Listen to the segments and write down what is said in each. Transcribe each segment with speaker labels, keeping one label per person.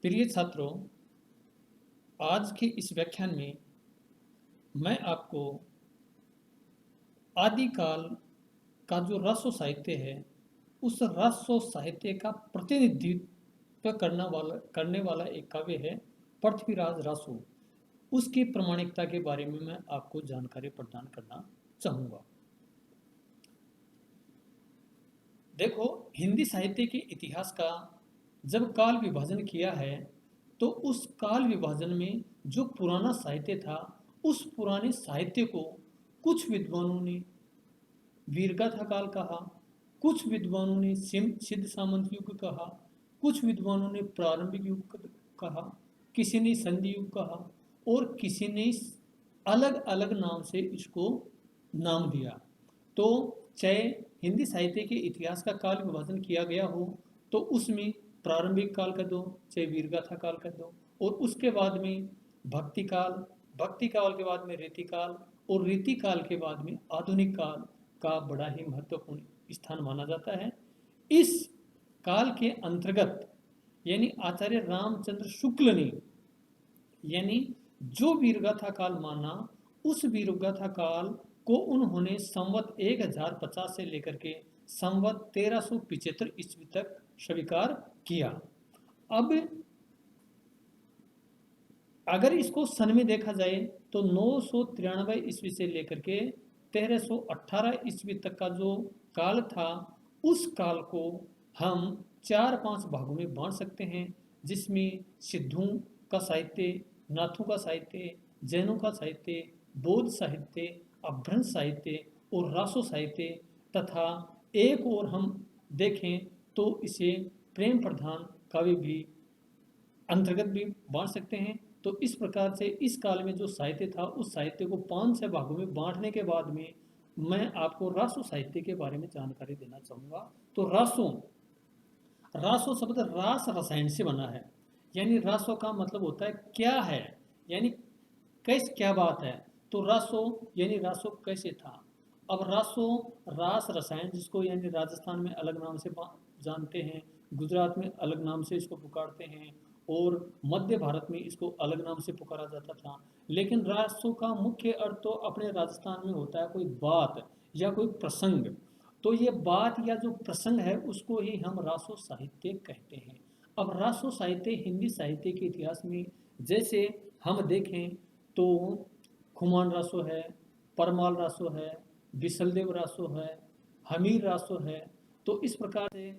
Speaker 1: प्रिय छात्रों, आज के इस व्याख्यान में मैं आपको आदिकाल का जो रासो साहित्य है, उस रासो साहित्य का प्रतिनिधित्व करने वाला एक काव्य है पृथ्वीराज रासो। उसकी प्रामाणिकता के बारे में मैं आपको जानकारी प्रदान करना चाहूँगा। देखो, हिंदी साहित्य के इतिहास का जब काल विभाजन किया है, तो उस काल विभाजन में जो पुराना साहित्य था, उस पुराने साहित्य को कुछ विद्वानों ने वीरगाथा काल कहा, कुछ विद्वानों ने सिद्ध सामंत युग कहा, कुछ विद्वानों ने प्रारंभिक युग कहा, किसी ने संधि युग कहा और किसी ने अलग अलग नाम से इसको नाम दिया। तो चाहे हिंदी साहित्य के इतिहास का काल विभाजन किया गया हो, तो उसमें प्रारंभिक काल कर दो, चाहे वीरगाथा काल कर दो, और उसके बाद में भक्ति काल, भक्ति काल के बाद में रीति काल, और रीति काल के बाद में आधुनिक काल का बड़ा ही महत्वपूर्ण स्थान माना जाता है। इस काल के अंतर्गत यानी आचार्य रामचंद्र शुक्ल ने यानी जो वीरगाथा काल माना, उस वीरगाथा काल को उन्होंने संवत 1050 से लेकर के संवत 1375 ईस्वी तक स्वीकार किया। अब अगर इसको सन में देखा जाए तो 993 ईस्वी से लेकर के 1318 ईस्वी तक का जो काल था, उस काल को हम 4-5 भागों में बांट सकते हैं, जिसमें सिद्धों का साहित्य, नाथों का साहित्य, जैनों का साहित्य, बौद्ध साहित्य, अपभ्रंश साहित्य और रासो साहित्य तथा एक और हम देखें तो इसे प्रेम प्रधान काव्य भी अंतर्गत भी बांट सकते हैं। तो इस प्रकार से इस काल में जो साहित्य था, उस साहित्य को 5-6 भागों में बांटने के बाद में मैं आपको रासो साहित्य के बारे में जानकारी देना चाहूँगा। तो रासो रासो शब्द रास रसायन से बना है, यानी रासो का मतलब होता है क्या है, यानी कैसे क्या बात है। तो रासो यानी रासो कैसे था। अब रासो रास रसायन, जिसको यानी राजस्थान में अलग नाम से जानते हैं, गुजरात में अलग नाम से इसको पुकारते हैं और मध्य भारत में इसको अलग नाम से पुकारा जाता था। लेकिन रासो का मुख्य अर्थ तो अपने राजस्थान में होता है कोई बात या कोई प्रसंग। तो ये बात या जो प्रसंग है, उसको ही हम रासो साहित्य कहते हैं। अब रासो साहित्य हिंदी साहित्य के इतिहास में जैसे हम देखें तो खुमान रासो है, परमाल रासो है, बिसलदेव रासो है, हमीर रासो है। तो इस प्रकार से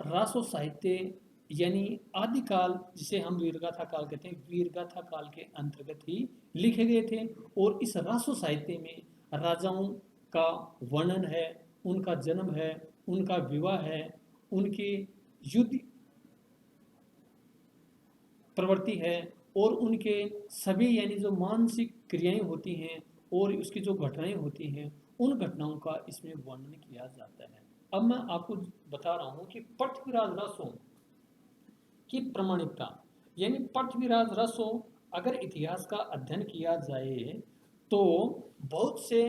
Speaker 1: रासो साहित्य यानी आदिकाल, जिसे हम वीरगाथा काल कहते हैं, वीरगाथा काल के अंतर्गत ही लिखे गए थे। और इस रासो साहित्य में राजाओं का वर्णन है, उनका जन्म है, उनका विवाह है, उनकी युद्ध प्रवृत्ति है और उनके सभी यानी जो मानसिक क्रियाएं होती हैं और उसकी जो घटनाएं होती हैं, उन घटनाओं का इसमें वर्णन किया जाता है। अब मैं आपको बता रहा हूं कि पृथ्वीराज रासो की प्रामाणिकता, यानी पृथ्वीराज रासो अगर इतिहास का अध्ययन किया जाए तो बहुत से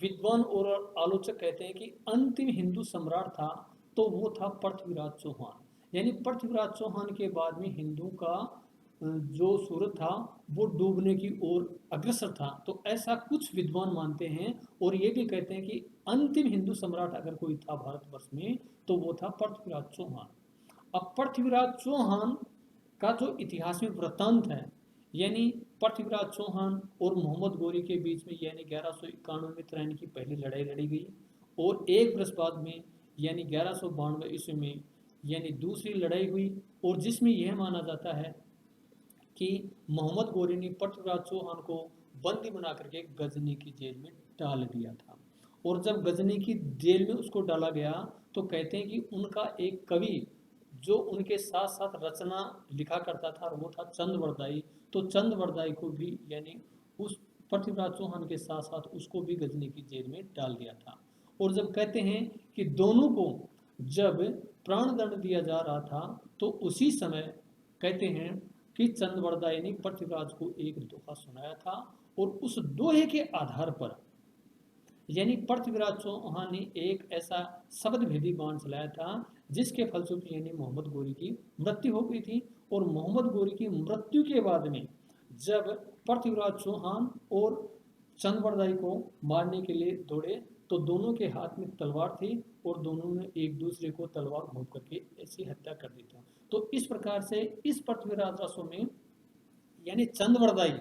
Speaker 1: विद्वान और आलोचक कहते हैं कि अंतिम हिंदू सम्राट था तो वो था पृथ्वीराज चौहान। यानी पृथ्वीराज चौहान के बाद में हिंदू का जो सूरत था वो डूबने की ओर अग्रसर था। तो ऐसा कुछ विद्वान मानते हैं और ये भी कहते हैं कि अंतिम हिंदू सम्राट अगर कोई था भारतवर्ष में तो वो था पृथ्वीराज चौहान। अब पृथ्वीराज चौहान का जो इतिहास में वृत्तांत है, यानी पृथ्वीराज चौहान और मोहम्मद गोरी के बीच में यानी 1191 में त्रैन की पहली लड़ाई लड़ी गई और एक वर्ष बाद में यानी 1192 ईस्वी में यानी दूसरी लड़ाई हुई, और जिसमें यह माना जाता है कि मोहम्मद गोरी ने पृथ्वीराज चौहान को बंदी बना करके गजनी की जेल में डाल दिया था। और जब गजनी की जेल में उसको डाला गया तो कहते हैं कि उनका एक कवि जो उनके साथ साथ रचना लिखा करता था वो था चंद्रवरदाई। तो चंद्रवरदाई को भी यानी उस पृथ्वीराज चौहान के साथ साथ उसको भी गजनी की जेल में डाल दिया था। और जब कहते हैं कि दोनों को जब प्राण दंड दिया जा रहा था तो उसी समय कहते हैं कि चंद्रवरदाई ने पृथ्वीराज को एक दोहा सुनाया था और उस दोहे के आधार पर यानी पृथ्वीराज चौहान ने एक ऐसा शब्द भेदी बाण चलाया था जिसके फलस्वरूप यानी मोहम्मद गोरी की मृत्यु हो गई थी। और मोहम्मद गोरी की मृत्यु के बाद में जब पृथ्वीराज चौहान और चंद्रबरदाई को मारने के लिए दौड़े तो दोनों के हाथ में तलवार थी और दोनों ने एक दूसरे को तलवार घोंप करके ऐसी हत्या कर दी थी। तो इस प्रकार से इस पृथ्वीराज रासो में यानी चंद्रबरदाई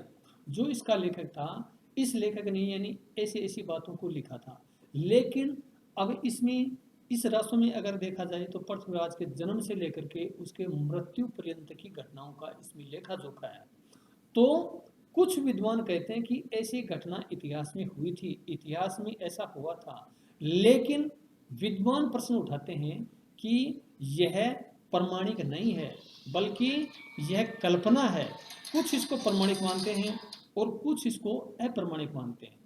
Speaker 1: जो इसका लेखक था, इस लेखक ने यानी ऐसी ऐसी बातों को लिखा था। लेकिन अब इसमें इस रासो में अगर देखा जाए तो पृथ्वीराज के जन्म से लेकर के उसके मृत्यु पर्यंत की घटनाओं का इसमें लेखा जोखा है। तो कुछ विद्वान कहते हैं कि ऐसी घटना इतिहास में हुई थी, इतिहास में ऐसा हुआ था। लेकिन विद्वान प्रश्न उठाते हैं कि यह प्रमाणिक नहीं है, बल्कि यह कल्पना है। कुछ इसको प्रमाणिक मानते हैं और कुछ इसको अप्रमाणिक मानते हैं।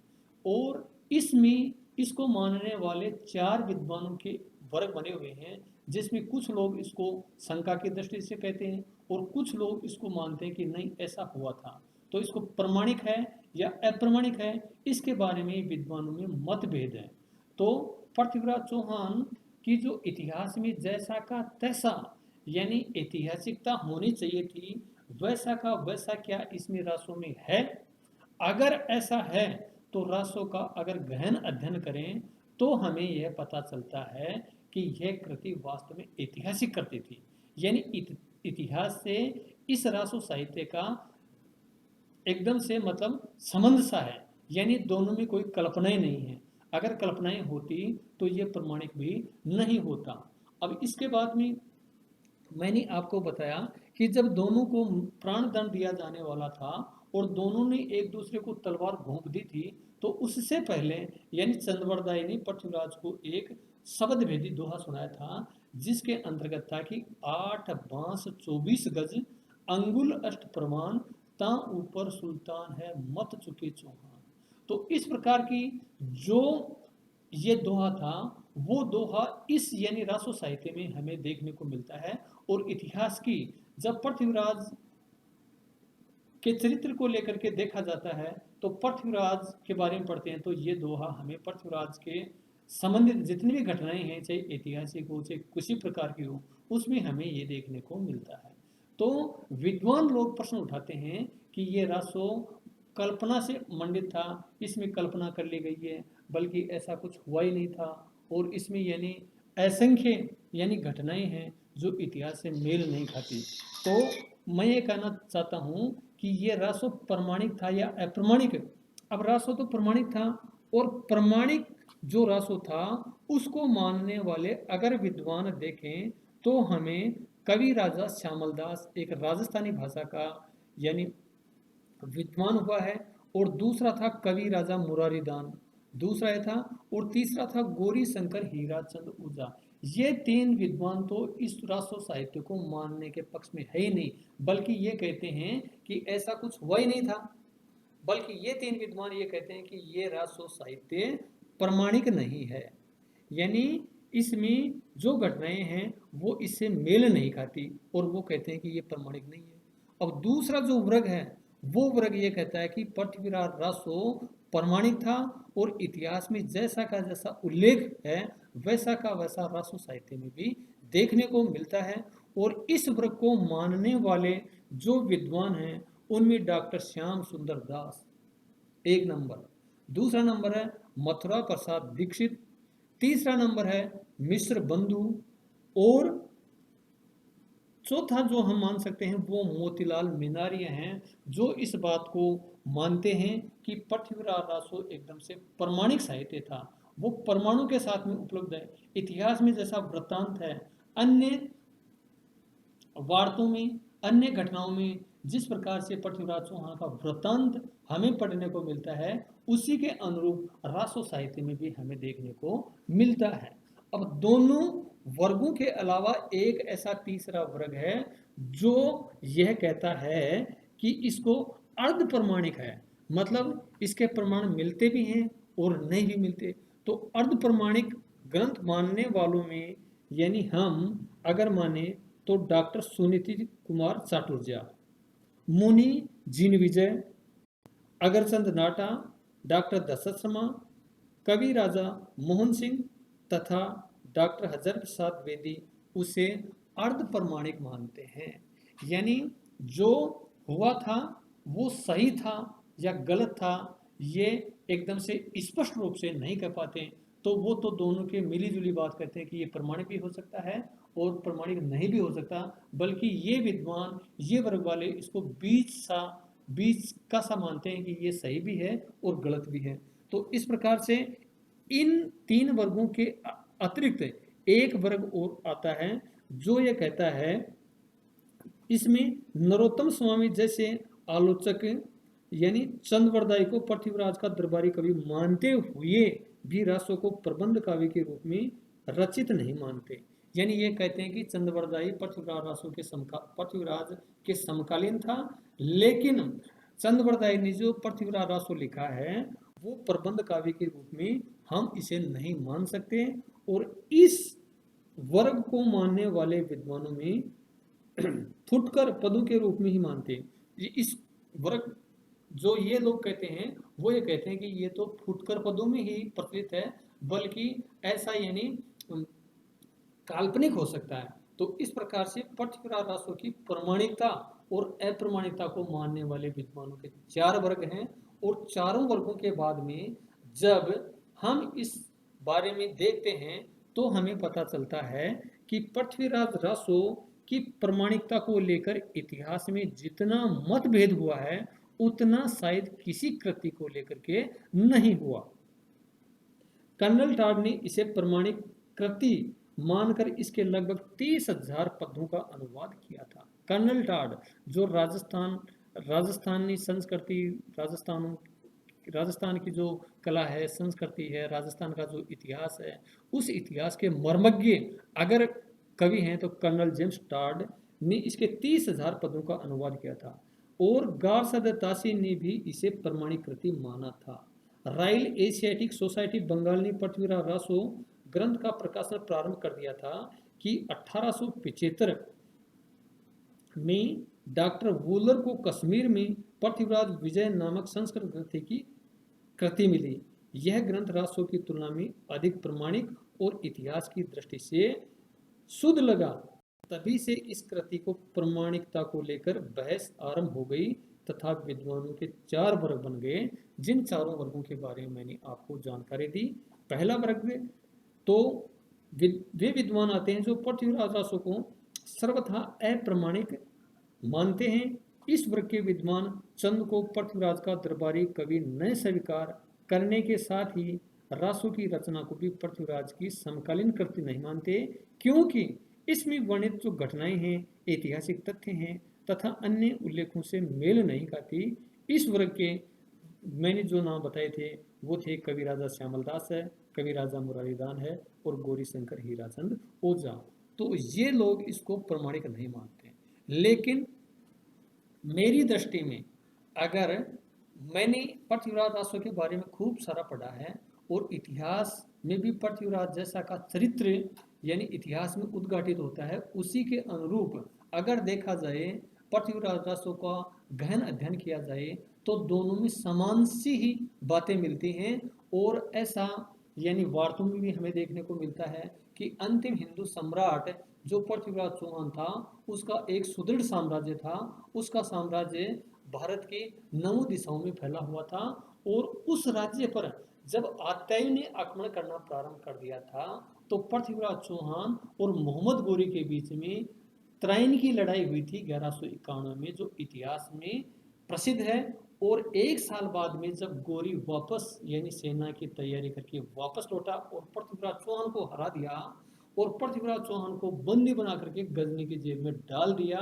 Speaker 1: और इसमें इसको मानने वाले 4 विद्वानों के वर्ग बने हुए हैं, जिसमें कुछ लोग इसको शंका की दृष्टि से कहते हैं और कुछ लोग इसको मानते हैं कि नहीं ऐसा हुआ था। तो इसको प्रमाणिक है या अप्रमाणिक है, इसके बारे में विद्वानों में मतभेद है। तो पृथ्वीराज चौहान की जो इतिहास में जैसा का तैसा यानी ऐतिहासिकता होनी चाहिए थी, वैसा का वैसा क्या इसमें रासों में है? अगर ऐसा है तो रासों का अगर गहन अध्ययन करें तो हमें यह पता चलता है कि यह कृति वास्तव में ऐतिहासिक कृति थी। यानी इतिहास से इस रासो साहित्य का एकदम से मतलब संबंध सा है, यानी दोनों में कोई कल्पनाएं नहीं है। अगर कल्पनाएं होती तो ये प्रमाणिक भी नहीं होता। अब इसके बाद में मैंने आपको बताया कि जब दोनों को प्राण दंड दिया जाने वाला था और दोनों ने एक दूसरे को तलवार घोंप दी थी, तो उससे पहले यानी चंद्रबरदाई ने पृथ्वीराज को एक शब्द भेदी दोहा सुनाया था, जिसके अंतर्गत था कि 8 बांस 24 गज अंगुल अष्ट प्रमाण ता ऊपर सुल्तान है मत चुके चौहान। तो इस प्रकार की जो ये दोहा था, वो दोहा इस यानी रासो साहित्य में हमें देखने को मिलता है। और इतिहास की जब पृथ्वीराज के चरित्र को लेकर के देखा जाता है तो पृथ्वीराज के बारे में पढ़ते हैं तो ये दोहा हमें पृथ्वीराज के संबंधित जितनी भी घटनाएं हैं, चाहे ऐतिहासिक हो चाहे किसी प्रकार की हो, उसमें हमें ये देखने को मिलता है। तो विद्वान लोग प्रश्न उठाते हैं कि ये रासो कल्पना से मंडित था, इसमें कल्पना कर ली गई है, बल्कि ऐसा कुछ हुआ ही नहीं था। और इसमें यानी असंख्य यानी घटनाएं हैं जो इतिहास से मेल नहीं खाती। तो मैं ये कहना चाहता हूँ कि ये रासो प्रमाणिक था या अप्रमाणिक। अब रासो तो प्रमाणिक था, और प्रमाणिक जो रासो था उसको मानने वाले अगर विद्वान देखें तो हमें कवि राजा श्यामल दास एक राजस्थानी भाषा का यानी विद्वान हुआ है, और दूसरा था कवि राजा मुरारीदान, दूसरा यह था, और तीसरा था गौरी शंकर हीराचंद ऊर्जा। ये 3 विद्वान तो इस रासो साहित्य को मानने के पक्ष में है ही नहीं, बल्कि ये कहते हैं कि ऐसा कुछ हुआ ही नहीं था। बल्कि ये 3 विद्वान ये कहते हैं कि ये रासो साहित्य प्रमाणिक नहीं है, यानी इसमें जो घटनाएं हैं वो इससे मेल नहीं खाती, और वो कहते हैं कि ये प्रमाणिक नहीं है। अब दूसरा जो वर्ग है वो वर्ग ये कहता है कि पृथ्वीराज रासो प्रमाणिक था, और इतिहास में जैसा का जैसा उल्लेख है वैसा का वैसा रासो साहित्य में भी देखने को मिलता है। और इस वर्ग को मानने वाले जो विद्वान हैं उनमें डॉक्टर श्याम सुंदर दास एक नंबर, दूसरा नंबर है मथुरा प्रसाद दीक्षित, तीसरा नंबर है मिश्र बंधु, और चौथा जो हम मान सकते हैं वो मोतीलाल मिनारिया हैं, जो इस बात को मानते हैं कि पृथ्वीराज रासो एकदम से प्रमाणिक साहित्य था, वो परमाणु के साथ में उपलब्ध है। इतिहास में जैसा वृत्तांत है अन्य वार्तों में, अन्य घटनाओं में जिस प्रकार से पृथ्वीराज चौहान का वृत्तांत हमें पढ़ने को मिलता है, उसी के अनुरूप रासो साहित्य में भी हमें देखने को मिलता है। अब दोनों वर्गों के अलावा एक ऐसा तीसरा वर्ग है जो यह कहता है कि इसको अर्ध प्रमाणिक है, मतलब इसके प्रमाण मिलते भी हैं और नहीं भी मिलते। तो अर्ध प्रमाणिक ग्रंथ मानने वालों में यानी हम अगर माने तो डॉक्टर सुनीति कुमार चाटुर्जा, मुनि जीन विजय, अगरचंद नाटा, डॉक्टर दशरथ शर्मा, कवि राजा मोहन सिंह तथा डॉक्टर हजर प्रसाद बेदी उसे अर्ध प्रमाणिक मानते हैं। यानी जो हुआ था वो सही था या गलत था, ये एकदम से स्पष्ट रूप से नहीं कह पाते, तो वो तो दोनों के मिली जुली बात करते हैं कि ये प्रमाणिक भी हो सकता है और प्रमाणिक नहीं भी हो सकता, बल्कि ये विद्वान, ये वर्ग वाले इसको बीच का सा मानते हैं कि ये सही भी है और गलत भी है। तो इस प्रकार से इन तीन वर्गों के अतिरिक्त एक वर्ग और आता है जो ये कहता है, इसमें नरोत्तम स्वामी जैसे आलोचक यानी चंद्रवरदाई को पृथ्वीराज का दरबारी कवि मानते हुए भी रासों को प्रबंध काव्य के रूप में रचित नहीं मानते। यानी ये कहते हैं कि चंद्रवरदाई पृथ्वीराज के समकालीन था, लेकिन चंद्रवरदाई ने जो पृथ्वीराज रासो लिखा है वो प्रबंध काव्य के रूप में हम इसे नहीं मान सकते। और इस वर्ग को मानने वाले विद्वानों में फुटकर पदों के रूप में ही मानते हैं। इस वर्ग जो ये लोग कहते हैं वो ये कहते हैं कि ये तो फुटकर पदों में ही प्रचलित है, बल्कि ऐसा यानी काल्पनिक हो सकता है। तो इस प्रकार से पृथ्वीराज रासो की प्रमाणिकता और अप्रमाणिकता को मानने वाले विद्वानों के चार वर्ग हैं। और चारों वर्गों के बाद में जब हम इस बारे में देखते हैं तो हमें पता चलता है कि पृथ्वीराज रासो की प्रमाणिकता को लेकर इतिहास में जितना मतभेद हुआ है उतना शायद किसी कृति को लेकर के नहीं हुआ। कर्नल टॉड ने इसे प्रमाणिक कृति मानकर इसके लगभग 30,000 पद्यों का अनुवाद किया था। कर्नल टॉड जो राजस्थानी संस्कृति, राजस्थान की जो कला है, संस्कृति है, राजस्थान का जो इतिहास है, उस इतिहास के मर्मज्ञ अगर कवि हैं तो कर्नल जेम्स टॉड ने इसके 30,000 पदों का अनुवाद किया था। और गारसदत्तासी ने भी इसे प्रमाणिक कृति माना था। रॉयल एशियाटिक सोसाइटी बंगाल ने पृथ्वीराज रासो ग्रंथ का प्रकाशन प्रारंभ कर दिया था कि 1875 में डॉक्टर वूलर को कश्मीर में पृथ्वीराज विजय नामक संस्कृत ग्रंथ की कृति मिली। यह ग्रंथ रासो की तुलना में अधिक प्रमाणिक और इतिहास की दृष्टि से शुद्ध लगा। तभी से इस कृति को प्रमाणिकता को लेकर बहस आरंभ हो गई तथा विद्वानों के चार वर्ग बन गए, जिन चारों वर्गों के बारे में मैंने आपको जानकारी दी। पहला वर्ग तो वे विद्वान आते हैं जो पृथ्वीराज रासो को सर्वथा अप्रमाणिक मानते हैं। इस वर्ग के विद्वान चंद को पृथ्वीराज का दरबारी कवि न स्वीकार करने के साथ ही रासो की रचना को भी पृथ्वीराज की समकालीन कृति नहीं मानते, क्योंकि इसमें वर्णित जो घटनाएं हैं, ऐतिहासिक तथ्य हैं तथा अन्य उल्लेखों से मेल नहीं खाती। इस वर्ग के मैंने जो नाम बताए थे वो थे कवि राजा श्यामल दास है, कवि राजा मुरारीदान है और गौरी शंकर हीराचंद ओझा। तो ये लोग इसको प्रमाणिक नहीं मानते। लेकिन मेरी दृष्टि में अगर मैंने पृथ्वीराज रासो के बारे में खूब सारा पढ़ा है और इतिहास में भी पृथ्वीराज जैसा का चरित्र यानी इतिहास में उद्घाटित होता है, उसी के अनुरूप अगर देखा जाए, पृथ्वीराज रासो का गहन अध्ययन किया जाए तो दोनों में समान सी ही बातें मिलती हैं। और ऐसा यानी वार्तों में भी हमें देखने को मिलता है कि अंतिम हिंदू सम्राट जो पृथ्वीराज चौहान था उसका एक सुदृढ़ साम्राज्य था। उसका साम्राज्य भारत की 9 दिशाओं में फैला हुआ था और उस राज्य पर जब आत्यायी ने आक्रमण करना प्रारंभ कर दिया था तो पृथ्वीराज चौहान और मोहम्मद गोरी के बीच में त्राइन की लड़ाई हुई थी 1191 में, जो इतिहास में प्रसिद्ध है। और एक साल बाद में जब गोरी वापस यानी सेना की तैयारी करके वापस लौटा और पृथ्वीराज चौहान को हरा दिया और पृथ्वीराज चौहान को बंदी बना करके गजनी की जेल में डाल दिया,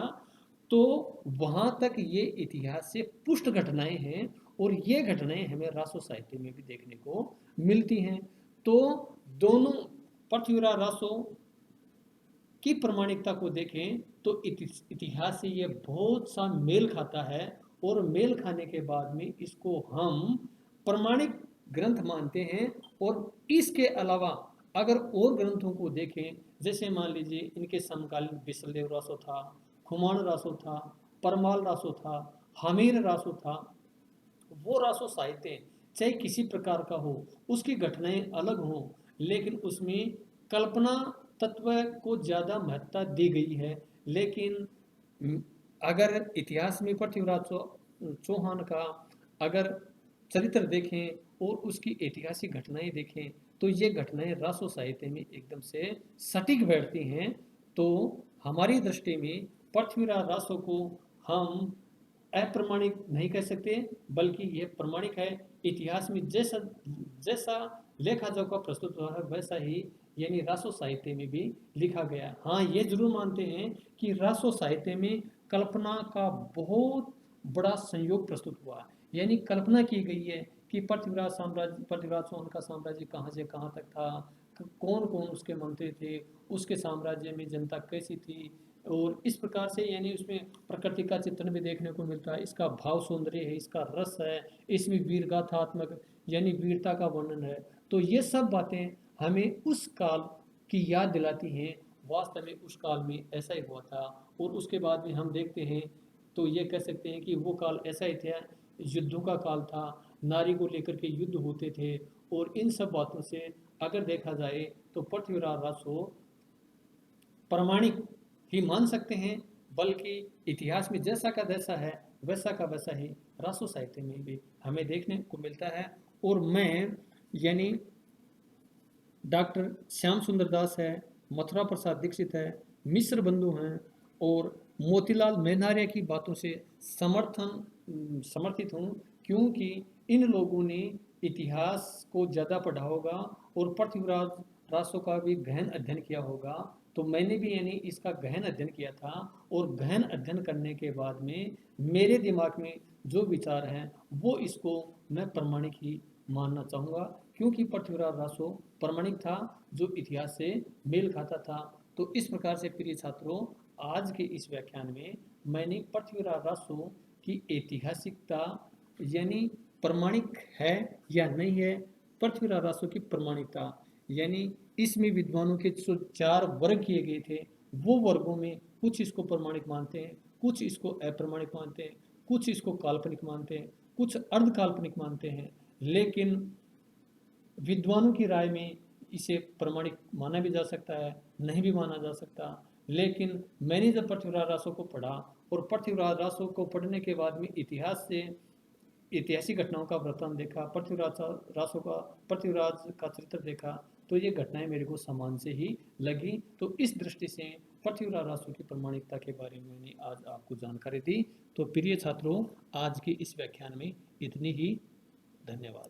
Speaker 1: तो वहां तक ये इतिहास से पुष्ट घटनाएं हैं और ये घटनाएं हमें रासो साहित्य में भी देखने को मिलती हैं। तो दोनों पृथ्वीराज रासो की प्रमाणिकता को देखें तो इतिहास से ये बहुत सा मेल खाता है और मेल खाने के बाद में इसको हम प्रमाणिक ग्रंथ मानते हैं। और इसके अलावा अगर और ग्रंथों को देखें, जैसे मान लीजिए इनके समकालीन बिसलदेव रासो था, खुमान रासो था, परमाल रासो था, हमीर रासो था, वो रासो साहित्य चाहे किसी प्रकार का हो, उसकी घटनाएं अलग हों, लेकिन उसमें कल्पना तत्व को ज़्यादा महत्ता दी गई है। लेकिन अगर इतिहास में पृथ्वीराज चौहान का अगर चरित्र देखें और उसकी ऐतिहासिक घटनाएं देखें तो ये घटनाएं रासो साहित्य में एकदम से सटीक बैठती हैं। तो हमारी दृष्टि में पृथ्वीराज रासो को हम अप्रमाणिक नहीं कह सकते, बल्कि ये प्रमाणिक है। इतिहास में जैसा जैसा लेखा जोखा प्रस्तुत हुआ है वैसा ही यानी रासो साहित्य में भी लिखा गया। हाँ, ये जरूर मानते हैं कि रासो साहित्य में कल्पना का बहुत बड़ा संयोग प्रस्तुत हुआ, यानी कल्पना की गई है कि पृथ्वीराज चौहान का साम्राज्य कहाँ से कहाँ तक था, कौन कौन उसके मंत्री थे, उसके साम्राज्य में जनता कैसी थी। और इस प्रकार से यानी उसमें प्रकृति का चित्रण भी देखने को मिलता है, इसका भाव सौंदर्य है, इसका रस है, इसमें वीर गाथात्मक यानी वीरता का वर्णन है। तो ये सब बातें हमें उस काल की याद दिलाती हैं। वास्तव में उस काल में ऐसा ही हुआ था। और उसके बाद में हम देखते हैं तो ये कह सकते हैं कि वो काल ऐसा ही था, युद्धों का काल था, नारी को लेकर के युद्ध होते थे। और इन सब बातों से अगर देखा जाए तो पृथ्वीराज रासो प्रामाणिक ही मान सकते हैं, बल्कि इतिहास में जैसा का जैसा है वैसा का वैसा ही रासो साहित्य में भी हमें देखने को मिलता है। और मैं यानी डॉक्टर श्याम सुंदर दास है, मथुरा प्रसाद दीक्षित है, मिश्र बंधु हैं और मोतीलाल मेहनारिया की बातों से समर्थित हूँ, क्योंकि इन लोगों ने इतिहास को ज़्यादा पढ़ा होगा और पृथ्वीराज रासो का भी गहन अध्ययन किया होगा। तो मैंने भी यानी इसका गहन अध्ययन किया था और गहन अध्ययन करने के बाद में मेरे दिमाग में जो विचार हैं वो इसको मैं प्रमाणिक ही मानना चाहूँगा, क्योंकि पृथ्वीराज रासो प्रमाणिक था जो इतिहास से मेल खाता था। तो इस प्रकार से प्रिय छात्रों, आज के इस व्याख्यान में मैंने पृथ्वीराज रासो की ऐतिहासिकता यानी प्रमाणिक है या नहीं है, पृथ्वीराज रासो की प्रमाणिकता यानी इसमें विद्वानों के जो 4 वर्ग किए गए थे वो वर्गों में कुछ इसको प्रमाणिक मानते हैं, कुछ इसको अप्रमाणिक मानते हैं, कुछ इसको काल्पनिक मानते हैं, कुछ अर्ध काल्पनिक मानते हैं। लेकिन विद्वानों की राय में इसे प्रमाणिक माना भी जा सकता है, नहीं भी माना जा सकता। लेकिन मैंने जब पृथ्वीराज रासो को पढ़ा और पृथ्वीराज रासो को पढ़ने के बाद में इतिहास से ऐतिहासिक घटनाओं का वृत्तांत देखा, पृथ्वीराज का चरित्र देखा, तो ये घटनाएं मेरे को समान से ही लगी। तो इस दृष्टि से पृथ्वीराज रासो की प्रमाणिकता के बारे में मैंने आज आपको जानकारी दी। तो प्रिय छात्रों, आज के इस व्याख्यान में इतनी ही। धन्यवाद।